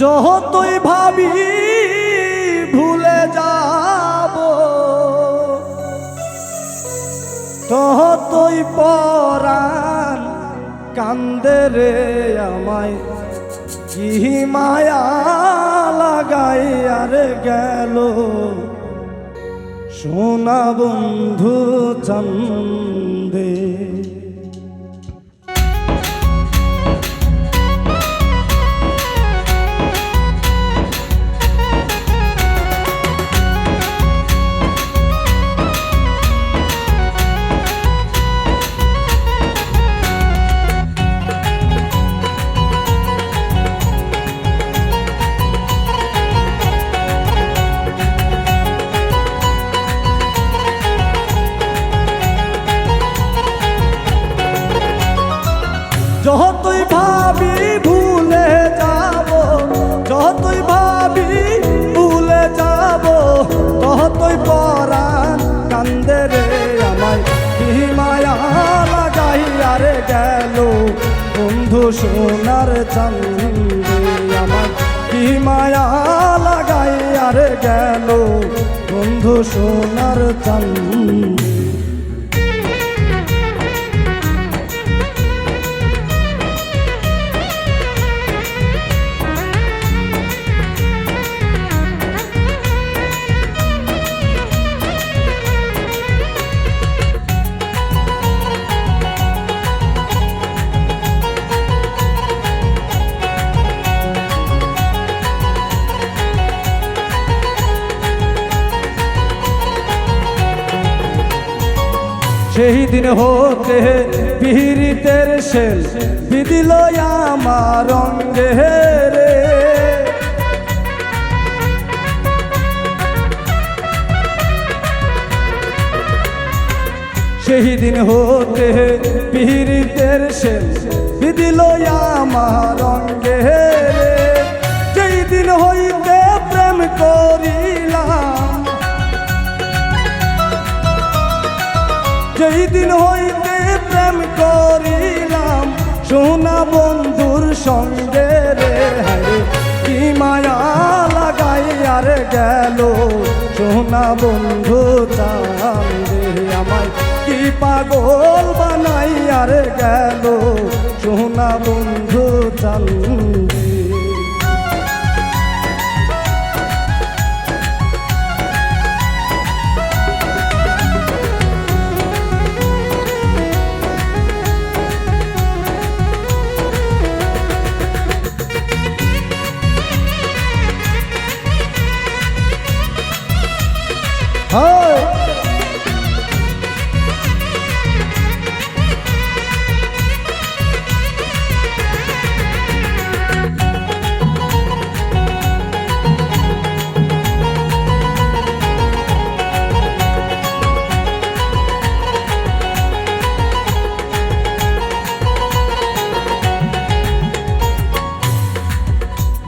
যতই ভাবি ভুলে যাব ততই পরাণ কান্দে রে আমায় কি মায়া লাগাই আর গেল সোনা বন্ধু চন্দে। যতই ভাবি ভুলে যাব যতই ভাবি ভুলে যাব ততই পরাণ কান্দে রে আমায় কি মায়া লাগাই আর গেল বন্ধু সোনার চাঁদে। আমায় কি মায়া লাগাই আর গেল বন্ধু সোনার চাঁদে। সেই দিন হতে পীড়িতের শেল বিদিল আমার অঙ্গে রে। সেই দিন হতে পীড়িতের শেল বিদিল আমার অঙ্গে রে। যেই দিন হইতে প্রেম করিলাম যেই দিন হইতে প্রেম করিলাম সোনা বন্ধুর সঙ্গে রে। হায় কি মায়া লাগাই আর গেল সোনা বন্ধু চাঁদে। আমায় কি পাগল বানাই আর গেল সোনা বন্ধু চাঁদে।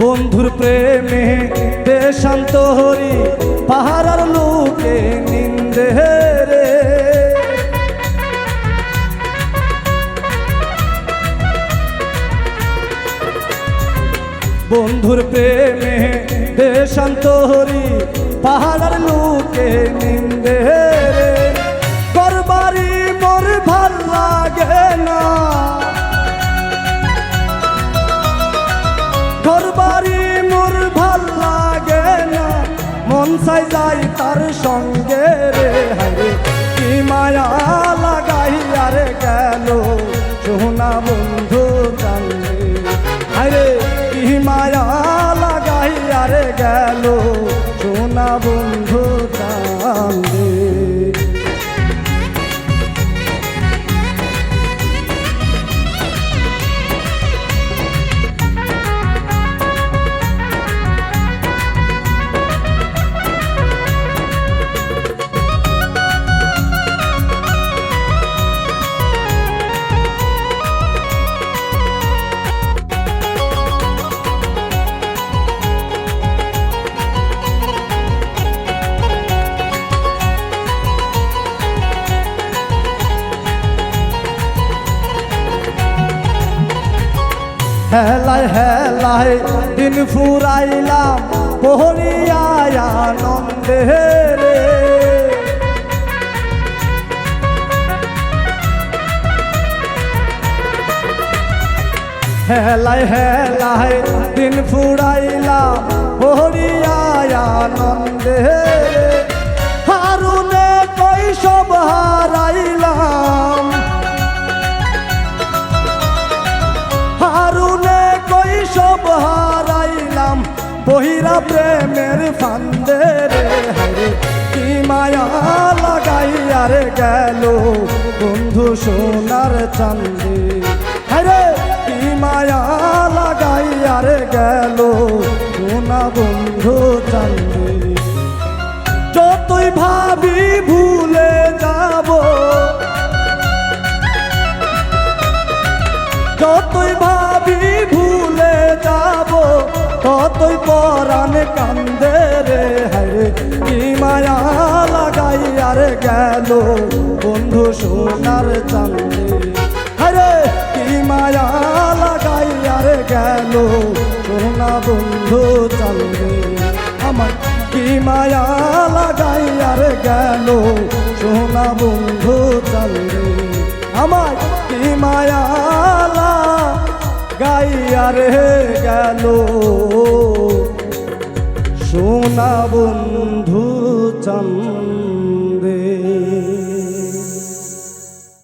বন্ধুর প্রেমে দেশান্ত হরি পাহাড়ার লোকে নিন্দে রে। বন্ধুর প্রেমে দেশান্ত হরি পাহাড়ার লোকে নিন্দে রে। ঘরবাড়ি মোর ভাল লাগে না ঘরবাড়ি মোর ভাল লাগে না মন চাই যাই তার সঙ্গে রে। হায় কি মায়া লাগাই আর গেল সোনা বন্ধু চাঁদে। হায় কি মায়া লাগাই আর গেল সোনা বন্ধু চাঁদে। হেলায় হেলায় দিন ফুরাইলাম পহরিয়া আনন্দে রে। হেলায় হেলায় দিন ফুরাইলাম পহরিয়া আনন্দে রে। হারুনে কৈশব হারাইলাম, হারুনে কৈশব হারাইলাম বহিরা প্রেমের ফান্দে রে। হায়রে কি মায়া লাগাইয়া রে গেল বন্ধু সোনার চান্দে। হায়রে কি মায়া লাগাইয়া রে গেল সোনা বন্ধু চান্দে। যতই ভাবি ভুলে যাব, যতই ভাবি ভুলে যাব, ততই পরাণ কান্দে রে। হায়রে কি মায়া লাগাইয়া রে গেল বন্ধু সোনার চান্দে। হায়রে কি মায়া লাগাইয়া রে গেল সোনা বন্ধু চান্দে। আমার কি মায়া লাগাইয়া রে গেল সোনা বন্ধু চান্দে। আমার কি মায়া লাগাইয়া রে গেল সোনা বন্ধু চান্দে।